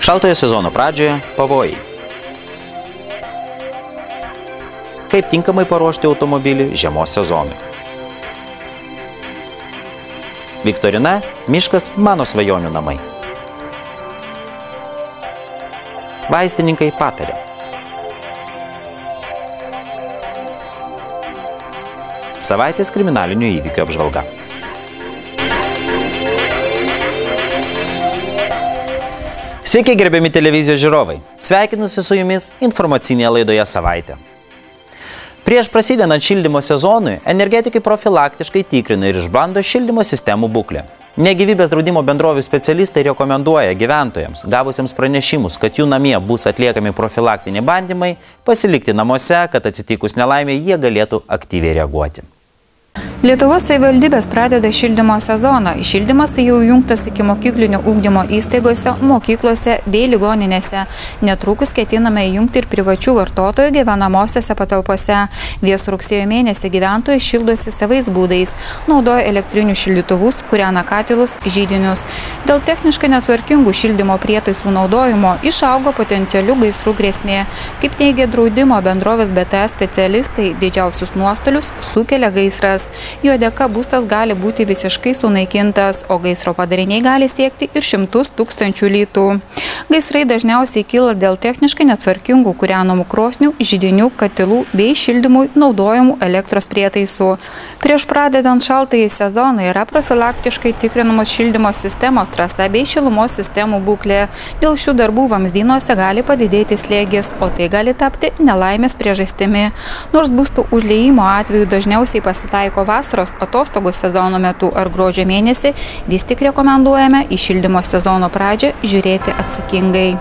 Šaltojo sezono pradžioje pavojai. Kaip tinkamai paruošti automobilį žiemos sezonui. Viktorina – miškas mano svajonių namai. Vaistininkai pataria. Savaitės kriminalinių įvykių apžvalga. Sveiki, gerbiami televizijos žiūrovai. Sveikinusi su jumis informacinėje laidoje Savaitė. Prieš prasidedant šildymo sezonui, energetikai profilaktiškai tikrina ir išbando šildymo sistemų būklę. Negyvybės draudimo bendrovių specialistai rekomenduoja gyventojams, gavusiems pranešimus, kad jų namie bus atliekami profilaktiniai bandymai, pasilikti namuose, kad atsitikus nelaimė jie galėtų aktyviai reaguoti. Lietuvos savivaldybės pradeda šildymo sezoną. Šildymas tai jau jungtas iki mokyklinio ugdymo įstaigose, mokyklose bei ligoninėse. Netrukus ketiname įjungti ir privačių vartotojų gyvenamosiose patalpose. Vėsų rugsėjo mėnesį gyventojai šildosi savais būdais. Naudoja elektrinius šildytuvus, kūrena katilus, židinius. Dėl techniškai netvarkingų šildymo prietaisų naudojimo išaugo potencialių gaisrų grėsmė. Kaip teigia draudimo bendrovės BTA specialistai, didžiausius nuostolius sukelia gaisras. Jo dėka būstas gali būti visiškai sunaikintas, o gaisro padariniai gali siekti ir 100 000 litų. Gaisrai dažniausiai kyla dėl techniškai netvarkingų kūrenamų krosnių, židinių, katilų bei šildymui naudojamų elektros prietaisų. Prieš pradedant šaltąjį sezoną yra profilaktiškai tikrinamos šildymo sistemos trasa bei šilumos sistemų būklė. Dėl šių darbų vamzdynuose gali padidėti slėgis, o tai gali tapti nelaimės priežastimi. Nors būstų užliejimo atveju dažniausiai pasitaiko vasaros atostogų sezono metu ar gruodžio mėnesį, vis tik rekomenduojame į šildymo sezono pradžią žiūrėti atsakingai.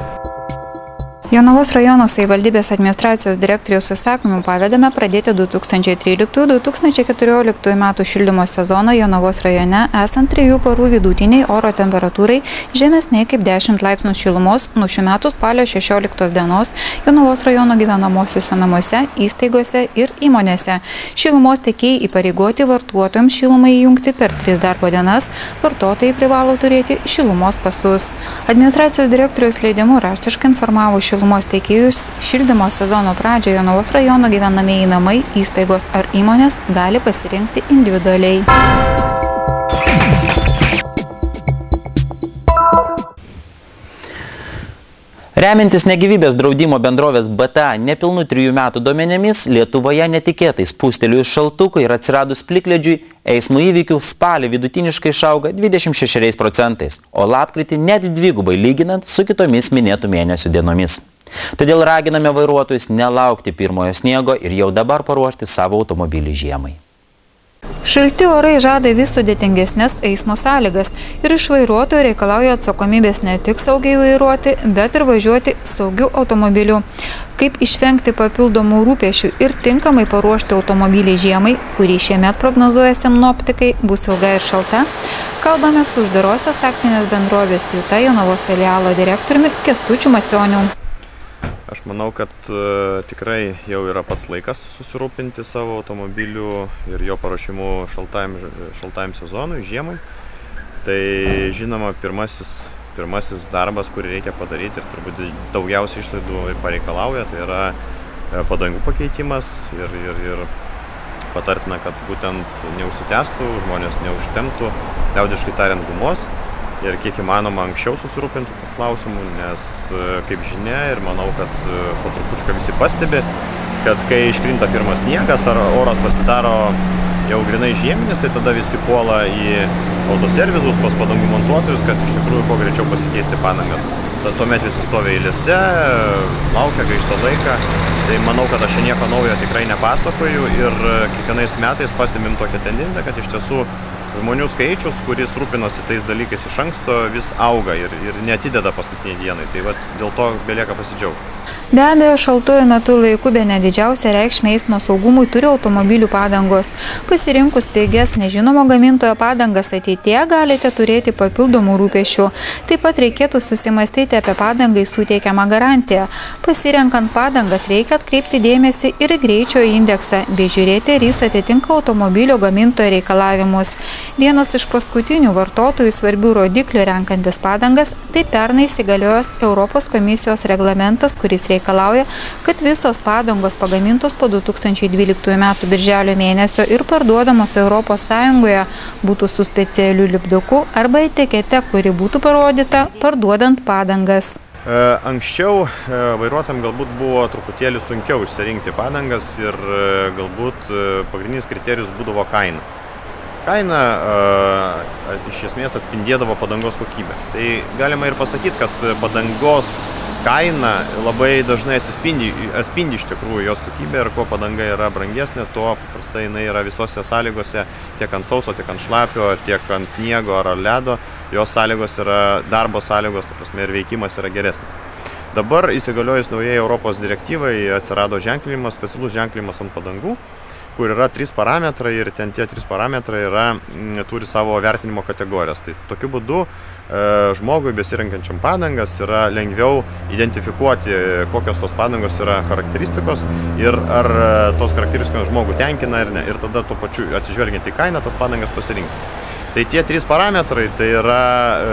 Jonavos rajono savivaldybės administracijos direktoriaus įsakymu pavedame pradėti 2013-2014 metų šildymo sezoną Jonavos rajone esant 3 parų vidutiniai oro temperatūrai žemesnei kaip 10 laipsnių šilumos nuo šių metų spalio 16 dienos Jonavos rajono gyvenamosiuose namuose, įstaigose ir įmonėse. Šilumos tiekėjai įpareigoti vartotojams šilumai įjungti per 3 darbo dienas, vartotojai privalo turėti šilumos pasus. Administracijos direktoriaus leidimu raštiškai informavo šilumos tiekėjus šildymo sezono pradžioje Jonavos rajono gyvenamieji namai, įstaigos ar įmonės gali pasirinkti individualiai. Remiantis negyvybės draudimo bendrovės BTA nepilnų 3 metų duomenimis, Lietuvoje netikėtai spūstelėjus šaltukui ir atsiradus plikledžiui, eismo įvykių spalį vidutiniškai išauga 26%, o lapkritį net 2 lyginant su kitomis minėtų mėnesių dienomis. Todėl raginame vairuotojus nelaukti pirmojo sniego ir jau dabar paruošti savo automobilį žiemai. Šalti orai žada vis sudėtingesnės eismo sąlygas ir iš vairuotojų reikalauja atsakomybės ne tik saugiai vairuoti, bet ir važiuoti saugiu automobiliu. Kaip išvengti papildomų rūpesčių ir tinkamai paruošti automobilį žiemai, kurį šiemet prognozuoja sinoptikai, bus ilga ir šalta, kalbame su uždarosios akcinės bendrovės Juta Jonavos filialo direktoriumi Kęstučiu Macioniu. Aš manau, kad tikrai jau yra pats laikas susirūpinti savo automobiliu ir jo paruošimu šaltajam sezonui, žiemai. Tai žinoma, pirmasis darbas, kurį reikia padaryti ir turbūt daugiausiai išlaidų pareikalauja, tai yra padangų pakeitimas ir patartina, kad būtent neužsitęstų, žmonės neužtemptų, liaudiškai tariant, gumos. Ir kiek įmanoma anksčiau susirūpintų klausimų, nes, kaip žinia, ir manau, kad po trupučiuką visi pastebi, kad kai iškrinta pirmas sniegas ar oras pasidaro jau grinai žieminis, tai tada visi puola į autoservisus, pas padangų montuotojus, kad iš tikrųjų kuo greičiau pasikeisti padangas. Tuomet visi stovi eilėse, laukia, gaišta laiką. Tai manau, kad aš čia nieko naujo tikrai nepasakoju ir kiekvienais metais pastebim tokią tendenciją, kad iš tiesų žmonių skaičius, kuris rūpinosi tais dalykais iš anksto, vis auga ir neatideda paskutinį dienai. Tai dėl to belieka pasidžiaugti. Be abejo, šaltuoju metu laiku bene didžiausią reikšmę eismo saugumui turi automobilių padangos. Pasirinkus pigias nežinomo gamintojo padangas ateityje galite turėti papildomų rūpesčių. Taip pat reikėtų susimastyti apie padangai suteikiamą garantiją. Pasirenkant padangas reikia atkreipti dėmesį ir į greičio indeksą, bei žiūrėti, ar jis atitinka automobilio gamintojo reikalavimus. Vienas iš paskutinių vartotojų svarbių rodiklių renkantis padangas – tai pernai įsigaliojęs Europos komisijos reglamentas, kuris reikalauja, kad visos padangos pagamintos po 2012 metų birželio mėnesio ir parduodamos Europos Sąjungoje būtų su specialiu lipduku arba etikete, kuri būtų parodyta parduodant padangas. Anksčiau vairuotojams galbūt buvo truputėlį sunkiau išsirinkti padangas ir galbūt pagrindinis kriterijus būdavo kaina. Kaina iš esmės atspindėdavo padangos kokybę. Tai galima ir pasakyti, kad padangos kaina labai dažnai atspindi iš tikrųjų jos kokybę ir kuo padanga yra brangesnė, tuo paprastai jinai yra visose sąlygose, tiek ant sauso, tiek ant šlapio, tiek ant sniego ar ledo, jos sąlygos yra darbo sąlygos, ta prasme, ir veikimas yra geresnis. Dabar įsigaliojus naujai Europos direktyvai atsirado ženklinimas, specialus ženklinimas ant padangų, kur yra 3 parametrai ir ten tie 3 parametrai turi savo vertinimo kategorijas. Tai tokiu būdu žmogui besirenkančiam padangas yra lengviau identifikuoti, kokios tos padangos yra charakteristikos ir ar tos charakteristikos žmogų tenkina ar ne. Ir tada tuo pačiu atsižvelgiant į kainą tas padangas pasirinkti. Tai tie 3 parametrai tai yra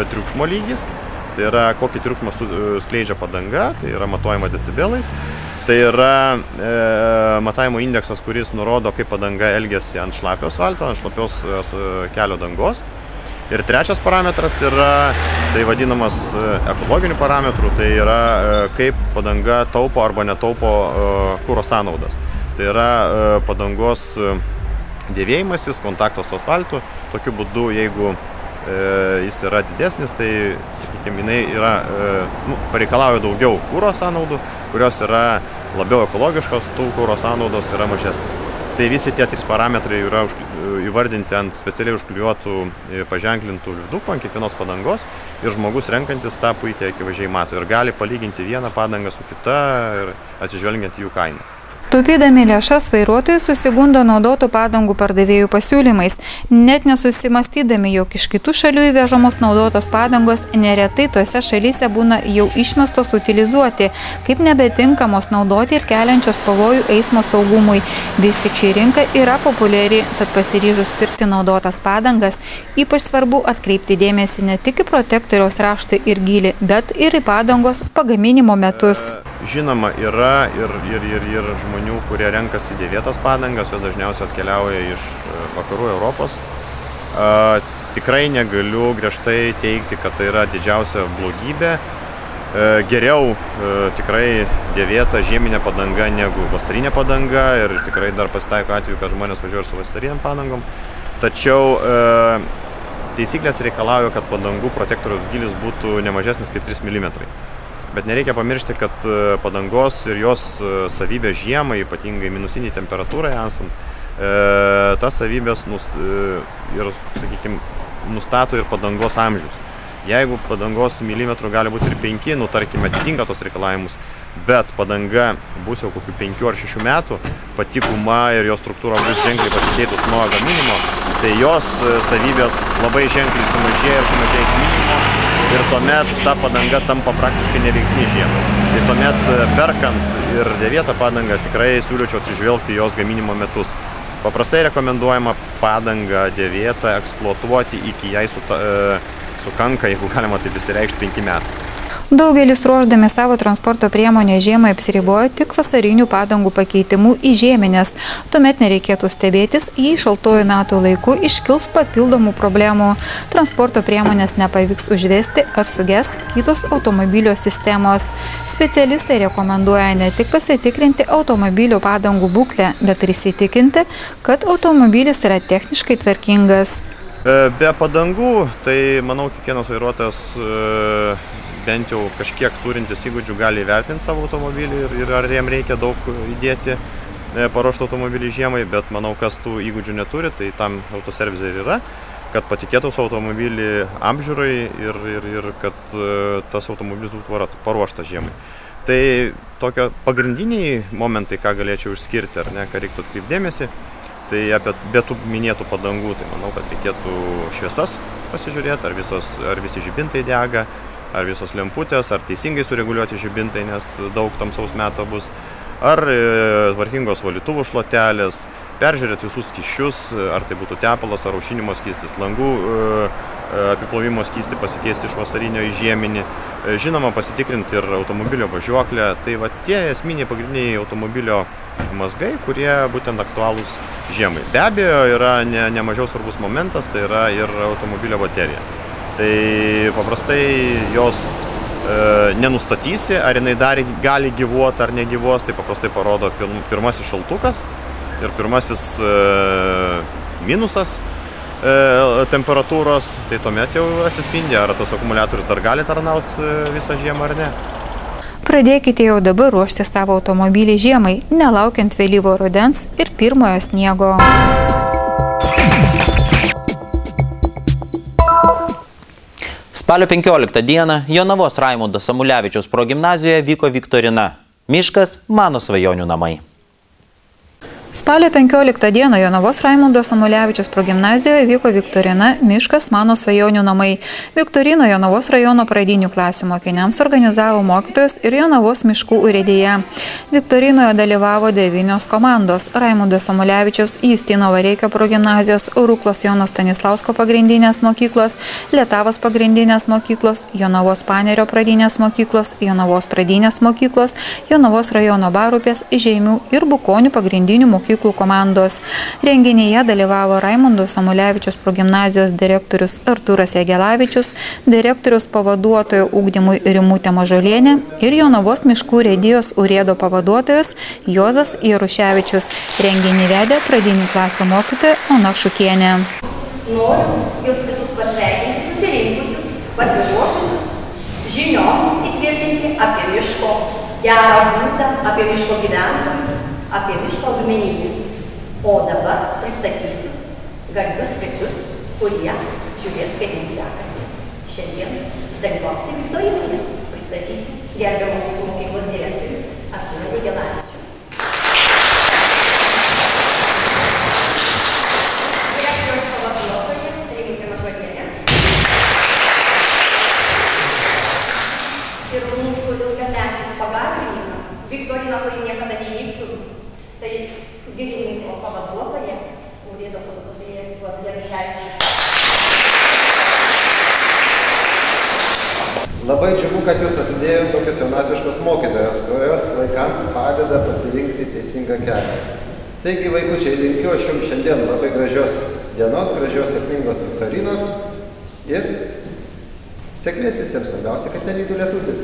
triukšmo lygis, tai yra kokį triukšmą skleidžia padanga, tai yra matuojama decibelais. Tai yra matavimo indeksas, kuris nurodo, kaip padanga elgiasi ant šlapio asfalto, ant šlapios kelio dangos. Ir trečias parametras yra tai vadinamas ekologinių parametrų, tai yra kaip padanga taupo arba netaupo kuro sąnaudas. Tai yra padangos dėvėjimasis, kontaktas su asfaltu. Tokiu būdu, jeigu jis yra didesnis, tai, sakykime, jinai yra, pareikalauja daugiau kuro sąnaudų, kurios yra labiau ekologiškos, tų kuro sąnaudos yra mažesnės. Tai visi tie 3 parametrai yra įvardinti ant specialiai užklijuotų paženklintų lipdukų ant kiekvienos padangos ir žmogus renkantis tą puikiai akivaizdžiai mato ir gali palyginti vieną padangą su kita ir atsižvelgiant jų kainą. Taupydami lėšas, vairuotojai susigundo naudotų padangų pardavėjų pasiūlymais, net nesusimastydami, jog iš kitų šalių įvežamos naudotos padangos neretai tose šalyse būna jau išmestos utilizuoti, kaip nebetinkamos naudoti ir keliančios pavojų eismo saugumui. Vis tik ši rinka yra populiari, tad pasiryžus pirkti naudotas padangas, ypač svarbu atkreipti dėmesį ne tik į protektoriaus raštą ir gylį, bet ir į padangos pagaminimo metus. Žinoma, yra ir žmonių, kurie renkasi dėvėtas padangas, jos dažniausiai atkeliauja iš vakarų Europos. Tikrai negaliu griežtai teigti, kad tai yra didžiausia blogybė. Geriau tikrai dėvėta žieminė padanga negu vasarinė padanga ir tikrai dar pasitaiko atveju, kad žmonės važiuoja su vasariniam padangom. Tačiau taisyklės reikalauja, kad padangų protektoriaus gylis būtų nemažesnis kaip 3 mm. Bet nereikia pamiršti, kad padangos ir jos savybė žiemą, ypatingai minusiniai temperatūrai esant, tas savybės nustato ir padangos amžius. Jeigu padangos milimetrų gali būti ir 5, tarkime, atitinka tos reikalavimus, bet padanga bus jau kokių 5 ar 6 metų, pati guma ir jos struktūra bus ženkliai pasikeitus nuo gaminimo, tai jos savybės labai ženkliai sumažėja ir sumažėja iki minimumo. Ir tuomet ta padanga tampa praktiškai neveiksni žiemą. Tai tuomet perkant ir dėvėtą padangą tikrai siūlyčiau atsižvelgti jos gaminimo metus. Paprastai rekomenduojama padangą dėvėtą eksploatuoti iki jai sukanka, jeigu galima taip išsireikšti, 5 metų. Daugelis ruošdami savo transporto priemonę žiemai apsiribojo tik vasarinių padangų pakeitimų į žieminės. Tuomet nereikėtų stebėtis, jei šaltuoju metų laiku iškils papildomų problemų. Transporto priemonės nepavyks užvesti ar suges kitos automobilio sistemos. Specialistai rekomenduoja ne tik pasitikrinti automobilio padangų būklę, bet ir įsitikinti, kad automobilis yra techniškai tvarkingas. Be padangų, tai manau, kiekvienas vairuotojas bent jau kažkiek turintis įgūdžių gali įvertinti savo automobilį ir ar jam reikia daug įdėti paruoštą automobilį žiemai, bet manau, kas tų įgūdžių neturi, tai tam autoservisai ir yra, kad patikėtų savo automobilį apžiūrai ir kad tas automobilis būtų paruoštas žiemai. Tai tokio pagrindiniai momentai, ką galėčiau išskirti, ar ne, ką reiktų atkreipdėmėsi, tai be tų minėtų padangų, tai manau, kad reikėtų šviesas pasižiūrėti, ar visi žibintai dega, ar visos lemputės, ar teisingai sureguliuoti žibintai, nes daug tamsaus meto bus, ar tvarkingos valytuvų šluotelės, peržiūrėti visus skysčius, ar tai būtų tepalas, ar aušinimo skystis, langų apiplovimo skystį pasikeisti iš vasarinio į žieminį, žinoma pasitikrinti ir automobilio važiuoklę. Tai va tie esminiai pagrindiniai automobilio mazgai, kurie būtent aktualūs žiemai. Be abejo, yra ne mažiau svarbus momentas, tai yra ir automobilio baterija. Tai paprastai jos nenustatysi, ar jinai dar gali gyvuoti ar negyvuos, tai paprastai parodo pirmasis šaltukas ir pirmasis minusas temperatūros, tai tuomet jau atsispindi, ar tas akumuliatorius dar gali tarnauti visą žiemą ar ne. Pradėkite jau dabar ruošti savo automobilį žiemai, nelaukiant vėlyvo rudens ir pirmojo sniego. Spalio 15 dieną Jonavos Raimundo Samulevičiaus progimnazijoje vyko viktorina "Miškas – mano svajonių namai". Spalio 15 dieną Jonavos Raimundo Samulevičiaus progimnazijoje vyko viktorina "Miškas – mano svajonių namai". Viktoriną Jonavos rajono pradinių klasių mokiniams organizavo mokytojos ir Jonavos miškų urėdija. Viktorinoje dalyvavo 9 komandos – Raimundo Samulevičiaus, Justino Vareikio progimnazijos, Ruklos Jono Stanislausko pagrindinės mokyklos, Lietavos pagrindinės mokyklos, Jonavos Panerio pradinės mokyklos, Jonavos pradinės mokyklos, Jonavos rajono Barupės, Žeimių ir Bukonių pagrindinių mokyklų komandos. Renginyje dalyvavo Raimundo Samulevičiaus progimnazijos direktorius Artūras Jagelavičius, direktorius pavaduotojo ugdymui Rimutė Mažulienė ir Jonavos miškų urėdijos urėdo pavaduotojas Juozas Jaruševičius. Renginį vedė pradinių klasių mokytoja Ona Šukienė. Noriu jūs visus pasveikinti susirinkusius, pasiruošusius žinioms įtvirtinti apie miško gerą būdą, apie miško gyventojus, apie miško augmeniją. O dabar pristatysiu garbius svečius, kurie žiūrės, kaip mums sekasi šiandien dalyvauti viktorinoje. Pristatysiu gerbiamą mūsų mokyklos direktorių Artūrą Jagelavičių. Direktoriaus pavaduotoja Rimutė Mažulienė. Ir mūsų ilgametis pagalbininkas, viktorina, kuri niekada neįvyktų, tai girininko pavaduotoja, urėdo pavaduotoja Juozas Jaruševičius. Labai džiugu, kad jūs atidėjom tokios jaunatviškos mokytojos, kurios vaikams padeda pasirinkti teisingą kelią. Taigi, vaikučiai, linkiu aš jums šiandien labai gražios dienos, gražios sėkmingos viktorinos ir sėkmės visiems, svarbiausia, kad nelytų lietutis.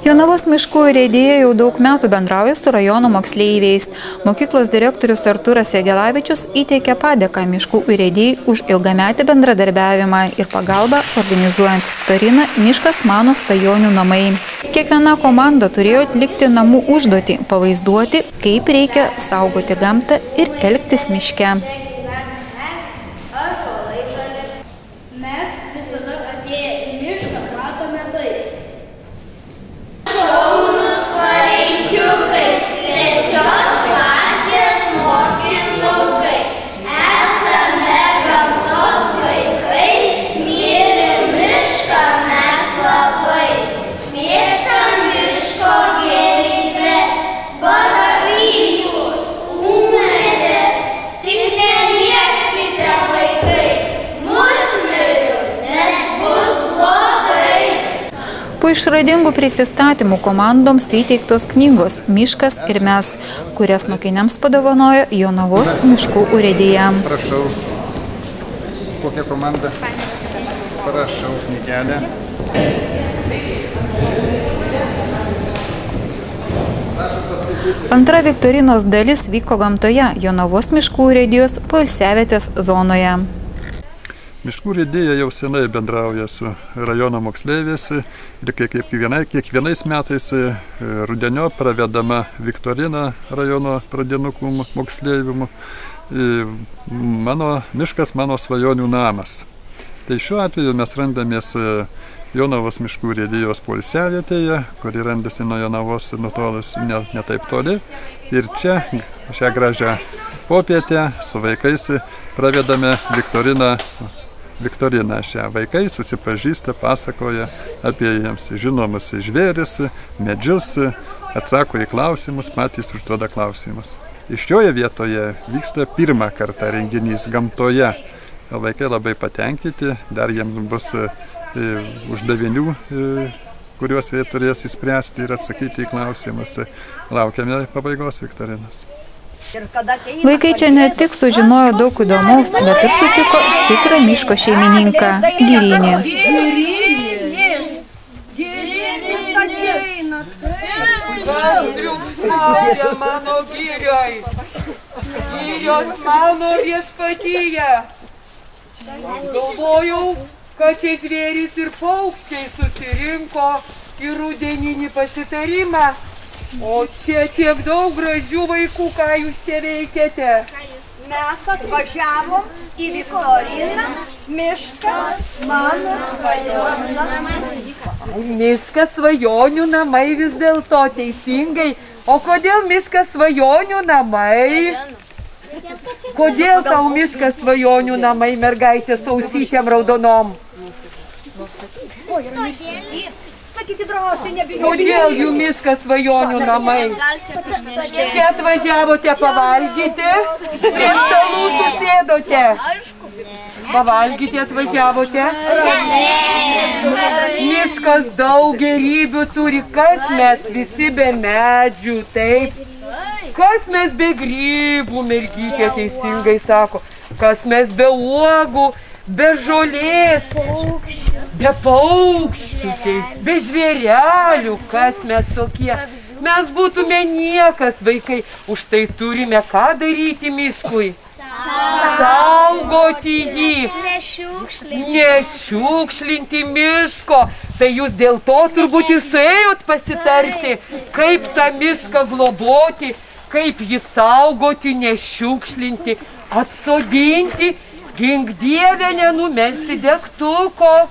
Jonavos miškų urėdija jau daug metų bendrauja su rajono moksleiviais. Mokyklos direktorius Artūras Jagelavičius įteikė padėką miškų urėdijai už ilgametį bendradarbiavimą ir pagalbą organizuojant viktoriną "Miškas – mano svajonių namai". Kiekviena komanda turėjo atlikti namų užduotį, pavaizduoti, kaip reikia saugoti gamtą ir elgtis miške. Mes visada atėję į mišką matome tai. Po išradingų prisistatymų komandoms įteiktos knygos "Miškas ir mes", kurias mokiniams padovanojo Jonavos miškų urėdija. Prašau, kokia komanda? Prašau, knygelę. Antra viktorinos dalis vyko gamtoje Jonavos miškų urėdijos poilsiavietės zonoje. Miškų urėdija jau senai bendrauja su rajono moksleiviais ir kiekvienais metais rudenio pravedama viktorina rajono pradinukų moksleivių "Miškas – mano svajonių namas". Tai šiuo atveju mes randamės Jonavos miškų urėdijos poilsiavietėje, kuri randasi nuo Jonavos nutolus ne taip toli. Ir čia šią gražią popietę su vaikais pravedame viktoriną šią. Vaikai susipažįsta, pasakoja apie jiems žinomus žvėris, medžius, atsako į klausimus, patys užduoda klausimus. Iš šioje vietoje vyksta pirmą kartą renginys gamtoje. Vaikai labai patenkinti, dar jiems bus uždavinių, kuriuos jie turės įspręsti ir atsakyti į klausimus. Laukiame pabaigos viktorinos. Vaikai čia ne tik sužinojo daug įdomaus, bet ir sutiko tikrą miško šeimininką – Girinį. Kas triukšmauja mano girioj? Girios mano viešpatyje. Galvojau, kad čia žvėrys ir paukščiai susirinko į rudeninį pasitarimą. O čia tiek daug gražių vaikų, ką jūs čia veikiate? Mes atvažiavom į Viktoriną, miškas mano svajonių namai. Miškas svajonių namai vis dėlto teisingai. O kodėl miškas svajonių namai? Kodėl tau miškas svajonių namai, mergaitė, su ausytėm raudonom? Kodėl jų miškas svajonių namai? Čia atvažiavote pavalgyti, prie stalų susėdote. Pavalgyti atvažiavote? Miškas daug gerybių turi, kas mes visi be medžių, taip? Kas mes be grybų, mergytė teisingai sako, kas mes be uogų, be žolės, be paukščių, be žvėrelių, kas mes tokie. Mes būtume niekas, vaikai, už tai turime ką daryti miškui? Saugoti jį, nešiukšlinti miško. Tai jūs dėl to turbūt ir suėjot pasitarti, kaip tą mišką globoti, kaip jį saugoti, nešiukšlinti, atsodinti, gink Dieve nenumesti degtuko.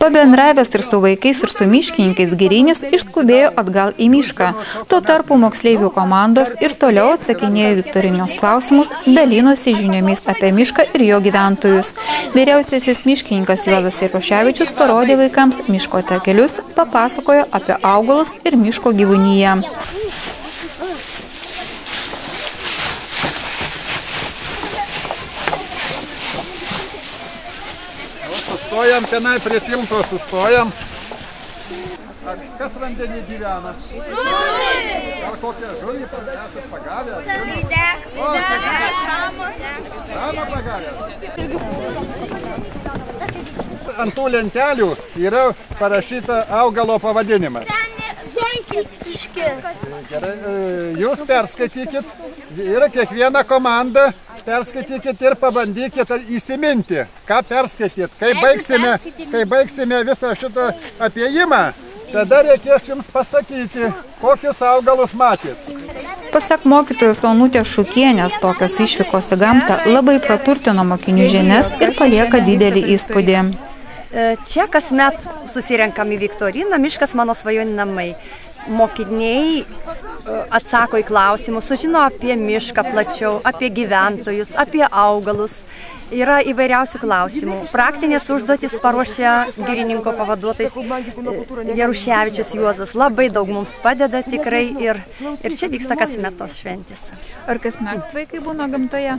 Pabendravęs ir su vaikais, ir su miškininkais, Girinis išskubėjo atgal į mišką. Tuo tarpu moksleivių komandos ir toliau atsakinėjo viktorinius klausimus, dalinosi žiniomis apie mišką ir jo gyventojus. Vyriausiasis miškininkas Juozas Jaroševičius parodė vaikams miško takelius, papasakojo apie augalus ir miško gyvūniją. Sustojam, tenai prie tilto sustojam. Kas vandenį gyvena? Ar kokią žuvį esat pagavę? Šamą pagavę. Ant tų lentelių yra parašyta augalo pavadinimas. Gerai, jūs perskaitykit, yra kiekviena komanda. Perskaitykit ir pabandykit įsiminti, ką perskaityt. Kai baigsime visą šitą apėjimą, tada reikės jums pasakyti, kokius augalus matyt. Pasak mokytojos Onutės Šukienės, tokios išvykos į gamtą labai praturtino mokinių žinias ir palieka didelį įspūdį. Čia kasmet susirenkam į Viktoriną, miškas mano svajonių namai. Mokiniai atsako į klausimus, sužino apie mišką plačiau, apie gyventojus, apie augalus. Yra įvairiausių klausimų. Praktinės užduotis paruošia girininko pavaduotojas Jaruševičius Juozas. Labai daug mums padeda tikrai ir čia vyksta kasmet tos šventės. Ar kasmet vaikai būna gamtoje?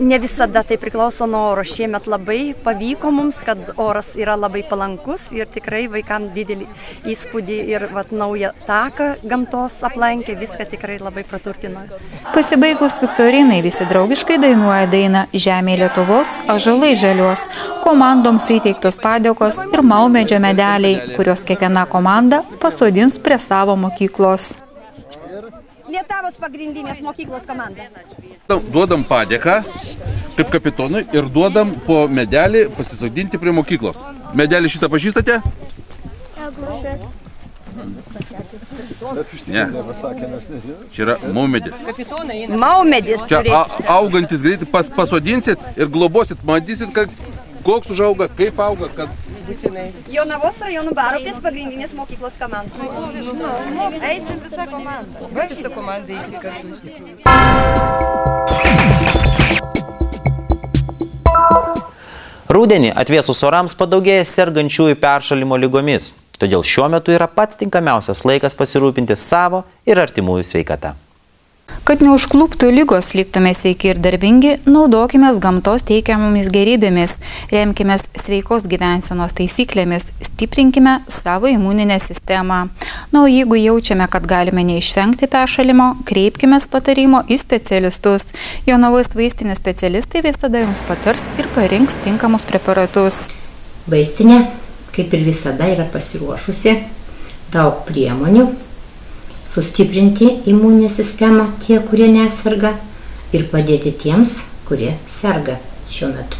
Ne visada, tai priklauso nuo oro. Šiemet labai pavyko mums, kad oras yra labai palankus ir tikrai vaikams didelį įspūdį ir naują taką gamtos aplankė, viską tikrai labai praturtino. Pasibaigus viktorinai visi draugiškai dainuoja dainą Žemė Lietuvos, ąžuolai žaliuos. Komandoms įteiktos padėkos ir maumedžio medeliai, kurios kiekviena komanda pasodins prie savo mokyklos. Lietuvos pagrindinės mokyklos komanda. Duodam padėką kaip kapitonui ir duodam po medelį pasisodinti prie mokyklos. Medelį šitą pažįstate? Ne. Čia yra maumedis. Maumedis. Čia augantis greitai pasodinsit ir globosit, matysit, Koks užauga, kaip auga, kad... Jonavos rajono Barupės pagrindinės mokyklos komanda. Eisim visą komandą. Va visą komandą eiti kartu iš tikrųjų. Rudenį atvėsus orams padaugėja sergančiųjų peršalimo ligomis. Todėl šiuo metu yra pats tinkamiausias laikas pasirūpinti savo ir artimųjų sveikata. Kad neužkluptų lygos, liktume sveiki ir darbingi, naudokime gamtos teikiamomis gerybėmis, remkime sveikos gyvensenos taisyklėmis, stiprinkime savo imuninę sistemą. Na, o jeigu jaučiame, kad galime neišvengti peršalimo, kreipkime patarimo į specialistus. Jonavos vaistinės specialistai visada jums patars ir parinks tinkamus preparatus. Vaistinė, kaip ir visada, yra pasiruošusi daug priemonių sustiprinti imuninę sistemą tie, kurie neserga, ir padėti tiems, kurie serga šiuo metu.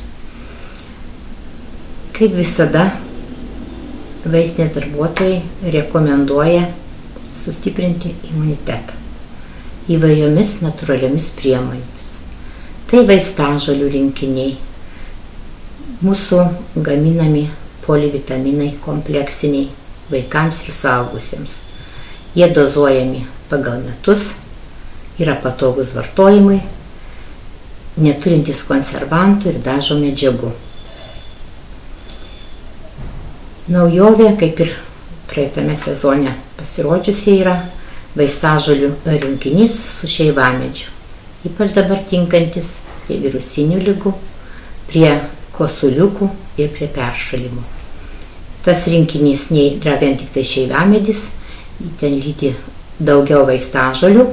Kaip visada, vaistinės darbuotojai rekomenduoja sustiprinti imunitetą įvairiomis natūraliomis priemonėmis. Tai vaistažolių rinkiniai, mūsų gaminami polivitaminai kompleksiniai vaikams ir suaugusiems. Jie dozuojami pagal metus, yra patogus vartojimai, neturintys konservantų ir dažo medžiagų. Naujovė, kaip ir praeitame sezone pasirodžiusi, yra vaistažolių rinkinys su šeivamedžiu. Ypač dabar tinkantis prie virusinių ligų, prie kosuliukų ir prie peršalimo. Tas rinkinys nėra vien tik tai šeivamedis, ten lydi daugiau vaistažolių,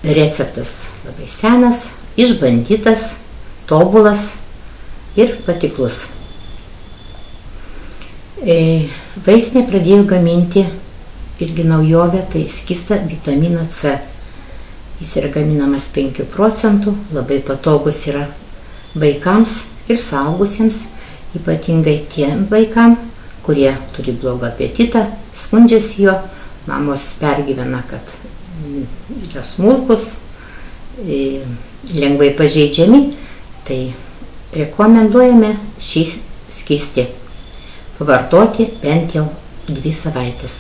receptas labai senas, išbandytas, tobulas ir patiklus. Vaistinė pradėjo gaminti irgi naujovę, tai skystą vitaminą C. Jis yra gaminamas 5 procentų, labai patogus yra vaikams ir suaugusiems, ypatingai tiem vaikam, kurie turi blogą apetitą, skundžiasi jo, mamos pergyvena, kad yra smulkus, lengvai pažeidžiami, tai rekomenduojame šį skystį pavartoti bent jau 2 savaitės.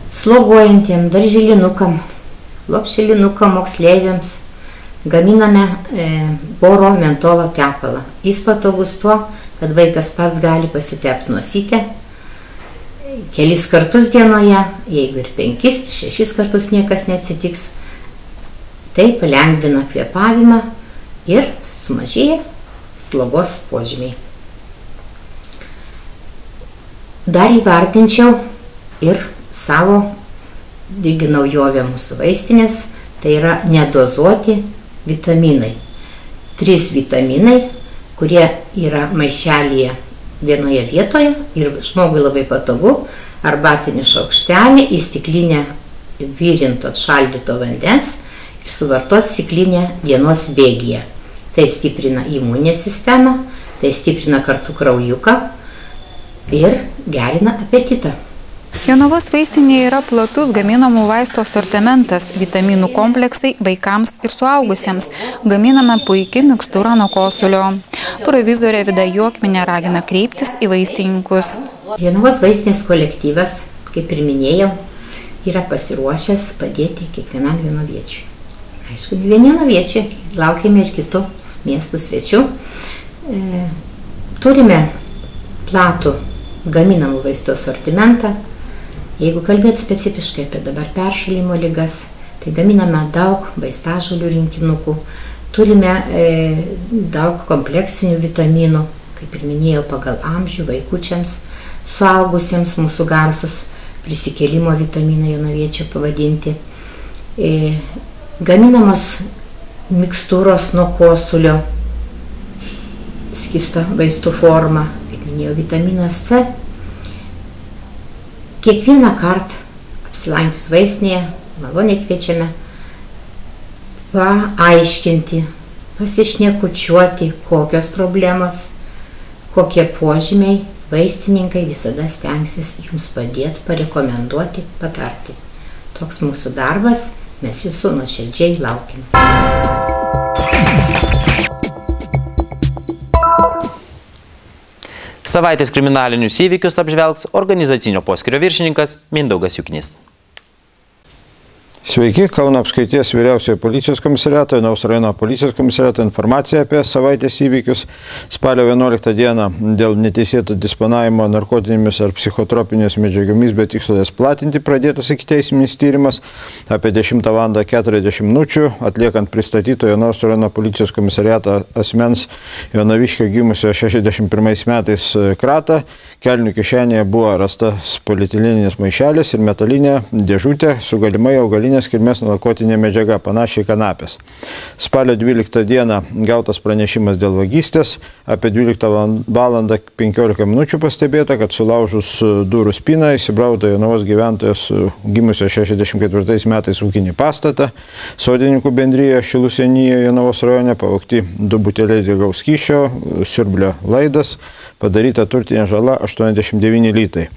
Slogojantiem, darželinukam, lopšelinukam, moksleiviams gaminame boro mentolo tepalą. Jis patogus tuo, kad vaikas pats gali pasitepti nosytę kelis kartus dienoje, jeigu ir 5-6 kartus niekas neatsitiks. Tai palengvina kvėpavimą ir sumažėja slogos požymiai. Dar įvardinčiau ir savo irgi naujovę mūsų vaistinės, tai yra nedozuoti vitaminai. 3 vitaminai, kurie yra maišelyje vienoje vietoje ir žmogui labai patogu, arbatinį šaukštelį į stiklinę virinto atšaldyto vandens ir suvartoti stiklinę dienos bėgyje. Tai stiprina imuninę sistemą, tai stiprina kartu kraujuką ir gerina apetitą. Jonavos vaistinėje yra platus gaminamų vaistų asortimentas, vitaminų kompleksai vaikams ir suaugusiems. Gaminame puikiai mikstūrą nuo kosulio. Provizorė Vida Juokminė ragina kreiptis į vaistininkus. Jonavos vaistinės kolektyvas, kaip ir minėjau, yra pasiruošęs padėti kiekvienam jonaviečiui. Aišku, ne vien jonaviečiai, laukiame ir kitų miestų svečių. Turime platų gaminamų vaistų asortimentą. Jeigu kalbėti specifiškai apie dabar peršalimo ligas, tai gaminame daug vaistažolių rinkinukų, turime daug kompleksinių vitaminų, kaip ir minėjau, pagal amžių, vaikučiams, suaugusiems, mūsų garsus prisikėlimo vitaminai jonaviečių pavadinti. Gaminamos mikstūros nuo kosulio, skysta vaistų forma, kaip minėjau, vitaminas C. Kiekvieną kartą apsilankius vaistinėje, maloniai kviečiame paaiškinti, pasišnekučiuoti, kokios problemos, kokie požymiai. Vaistininkai visada stengsis jums padėti, parekomenduoti, patarti. Toks mūsų darbas, mes jūsų nuoširdžiai laukime. Savaitės kriminalinius įvykius apžvelgs organizacinio poskyrio viršininkas Mindaugas Juknys. Sveiki, Kauno apskrities vyriausiojo policijos komisariato, Jonavos rajono policijos komisariato informacija apie savaitės įvykius. Spalio 11 dieną dėl neteisėto disponavimo narkotinėmis ar psichotropinės medžiagomis be tikslo jas platinti pradėtas ikiteisminis tyrimas. Apie 10:40 min. Atliekant pristatyto Jonavos rajono policijos komisariato asmens Jonaviškio gimusio 61 metais kratą, kelnių kišenėje buvo rastas polietileninės maišelis ir metalinė dėžutė su galimai augalinės kilmės narkotinė medžiaga, panašiai kanapės. Spalio 12 dieną gautas pranešimas dėl vagystės. Apie 12:15 min. Pastebėta, kad sulaužus durų spyną įsibrauta Jonavos gyventojas gimusio 64 metais ūkinį pastatą. Sodininkų bendrijoje Šilų senijoje Jonavos rajone pavogti 2 buteliai degaus skysčio, siurblio laidas, padaryta turtinė žala 89 litai.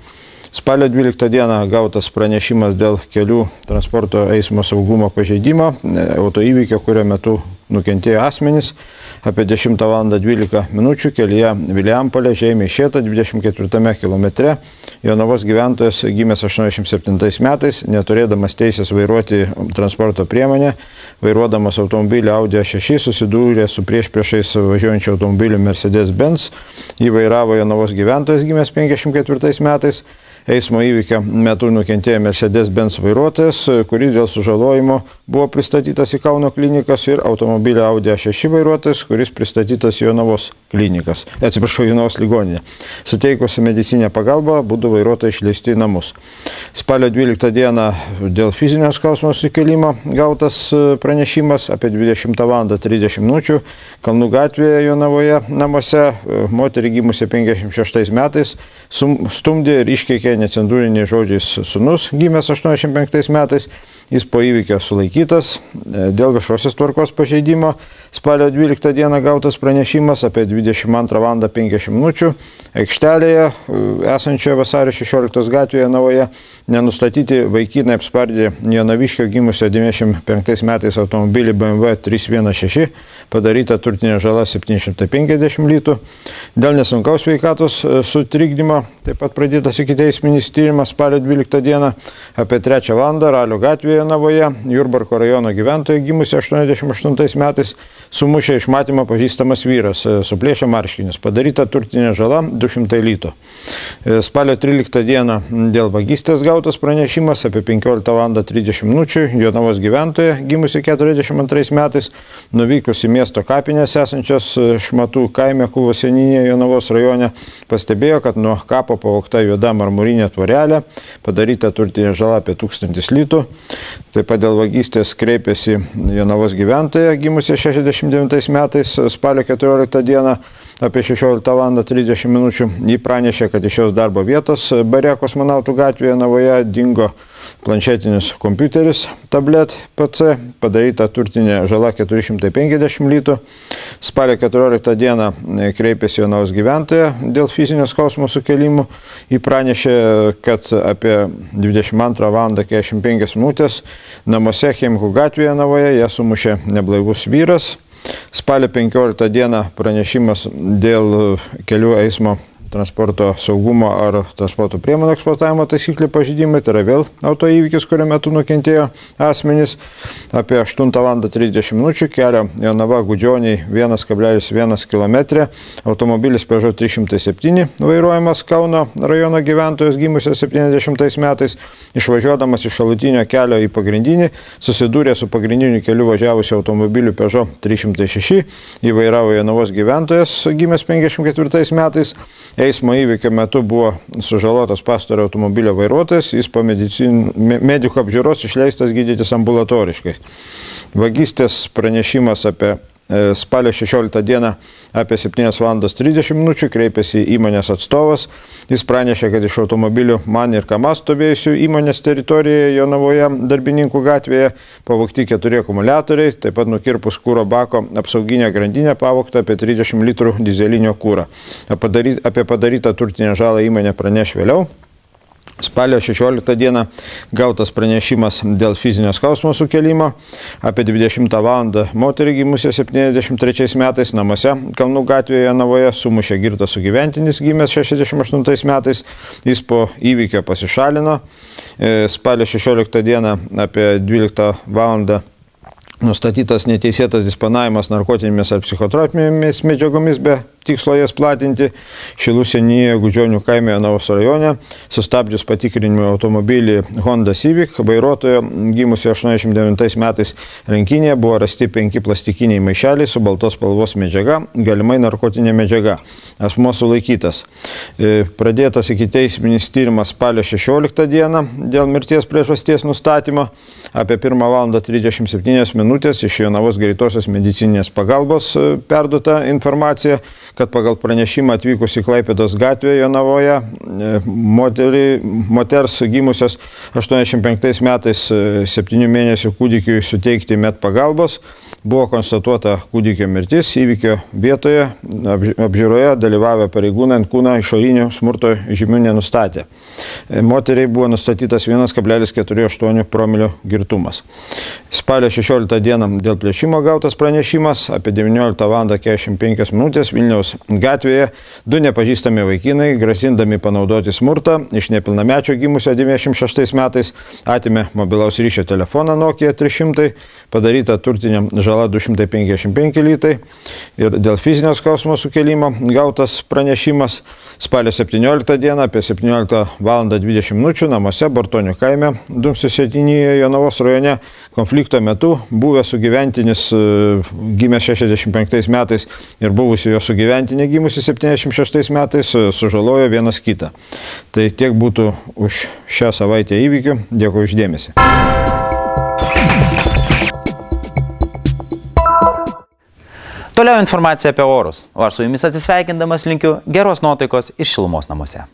Spalio 12 dieną gautas pranešimas dėl kelių transporto eismo saugumo pažeidimo, autoįvykio, kurio metu nukentėjo asmenys. Apie 10:12 min. Kelyje Vilijampolė, Žeimiai Šėta, 24 km. Jonavos gyventojas gimęs 87 metais, neturėdamas teisės vairuoti transporto priemonę, vairuodamas automobilį Audi A6 susidūrė su priešais važiuojančiu automobiliu Mercedes-Benz. Jį vairavo Jonavos gyventojas gimęs 54 metais. Eismo įvykio metu nukentėjo Mercedes-Benz vairuotojas, kuris dėl sužalojimo buvo pristatytas į Kauno klinikas, ir automobilio Audi A6 vairuotojas, kuris pristatytas į Jonavos klinikas. Jonavos ligoninę. Suteikus medicinę pagalbą, būtų vairuotojai išleisti į namus. Spalio 12 dieną dėl fizinio skausmo sukelimo gautas pranešimas apie 20:30 min. Kalnų gatvėje Jonavoje namuose moterį gimusi 56 metais stumdė ir iškeikė necenzūriniais žodžiais sūnus, gimęs 85 metais. Jis po įvykio sulaikytas dėl viešosios tvarkos pažeidimo. Spalio 12 dieną gautas pranešimas apie 22:50 min. Aikštelėje esančioje Vasario 16 gatvėje Jonavoje nenustatyti vaikinai apspardė Jonaviškio gimusio 95 metais automobilį BMW 316, padaryta turtinė žala 750 litų. Dėl nesunkaus sveikatos sutrikdymo taip pat pradėtas ikiteisminis tyrimas spalio 12 dieną apie 3 valandą Ralio gatvėje Jonavoje. Jurbarko rajono gyventoja gimusi 88 metais sumušė iš matymo pažįstamas vyras, suplėšė marškinius, padaryta turtinė žala 200 litų. Spalio 13 dieną dėl vagystės gautas pranešimas apie 15:30 min. Jonavos gyventoja gimusi 42 metais nuvykus į miesto kapinės esančios Šmatų kaime Kulvos seniūnijoje Jonavos rajone pastebėjo, kad nuo kapo pavogta juoda marmurinė tvorelė, padaryta turtinė žala apie 1000 litų. Taip pat dėl vagystės kreipėsi Jonavos gyventoja gimusi 69 metais spalio 14 dieną apie 16:30 min. Ji pranešė, kad iš šios darbo vietos bare Kosmonautų gatvėje Jonavoje dingo planšetinis kompiuteris tablet PC, padaryta turtinė žala 450 litų. Spalio 14 dieną kreipėsi Jonavos gyventoja dėl fizinio skausmo sukelimų. Ji pranešė, kad apie 22:45 min. Namuose Chemikų gatvėje Jonavoje ją sumušė neblaivus vyras. Spalio 15 dieną pranešimas dėl kelių eismo transporto saugumo ar transporto priemonių eksploatavimo taisyklių pažeidimai, tai yra vėl autoįvykis, kurio metu nukentėjo asmenys. Apie 8:30 min. Kelio Jonava Gudžioniai 1,1 km. Automobilis Peugeot 307 vairuojamas Kauno rajono gyventojas gimusio 70 metais, išvažiuodamas iš šalutinio kelio į pagrindinį, susidūrė su pagrindiniu keliu važiavusiu automobiliu Peugeot 306. Jį vairavo Jonavos gyventojas gimęs 54 metais. Eismo įvykio metu buvo sužalotas pastarojo automobilio vairuotojas, jis po medikų apžiūros išleistas gydytis ambulatoriškai. Vagystės pranešimas apie spalio 16 dieną apie 7:30 min. Kreipėsi įmonės atstovas. Jis pranešė, kad iš automobilių MAN ir KAMAZ stovėjusių įmonės teritorijoje Jonavoje Darbininkų gatvėje pavogti 4 akumuliatoriai, taip pat nukirpus kūro bako apsauginę grandinę pavogta apie 30 litrų dizelinio kūro. Apie padarytą turtinę žalą įmonė praneš vėliau. Spalio 16 dieną gautas pranešimas dėl fizinio skausmo sukėlimo. Apie 20 val. Moterį gimusią 73 metais namuose Kalnų gatvėje Jonavoje sumušė girtas sugyventinis gimęs 68 metais. Jis po įvykio pasišalino. Spalio 16 dieną apie 12 val. Nustatytas neteisėtas disponavimas narkotinėmis ar psichotropinėmis medžiagomis be tikslo jas platinti. Šilų seniūnijoje Gudžionių kaime Jonavos rajone sustabdžius patikrinimui automobilį Honda Civic vairuotojo gimusio 89 metais rankinėje buvo rasti 5 plastikiniai maišeliai su baltos spalvos medžiaga, galimai narkotinė medžiaga. Asmuo sulaikytas. Pradėtas ikiteisminis tyrimas spalio 16 dieną dėl mirties priežasties nustatymo. Apie 1 val. 37 minutės iš Jonavos greitosios medicininės pagalbos perduota informacija, kad pagal pranešimą atvykus į Klaipėdos gatvę Jonavoje moters gimusios 85 metais 7 mėnesių kūdikiui suteikti med pagalbos. Buvo konstatuota kūdikio mirtis, įvykio vietoje apžiūroje dalyvavę pareigūnai ant kūno išorinių smurto žymių nenustatė. Moteriai buvo nustatytas 1,48 promilių girtumas. Spalio 16 dieną dėl plėšimo gautas pranešimas apie 19 val. 45 minutės Vilniaus gatvėje 2 nepažįstami vaikinai, grasindami panaudoti smurtą, iš nepilnamečio gimusio 96 metais atėmė mobilaus ryšio telefoną Nokia 300, padaryta turtinė žala 255 litai ir dėl fizinio skausmo sukėlimo gautas pranešimas spalio 17 dieną apie 17 val. 20 minučių namuose Bartonių kaime Dumsių seniūnijoje Jonavos rajone konflikto metu buvęs sugyventinis gimęs 65 metais ir buvusi jo sugyventinė gimusi 76 metais sužalojo vienas kitą. Tai tiek būtų už šią savaitę įvykių. Dėkui už dėmesį. Toliau informacija apie orus, o aš su jumis atsisveikindamas linkiu geros nuotaikos ir šilumos namuose.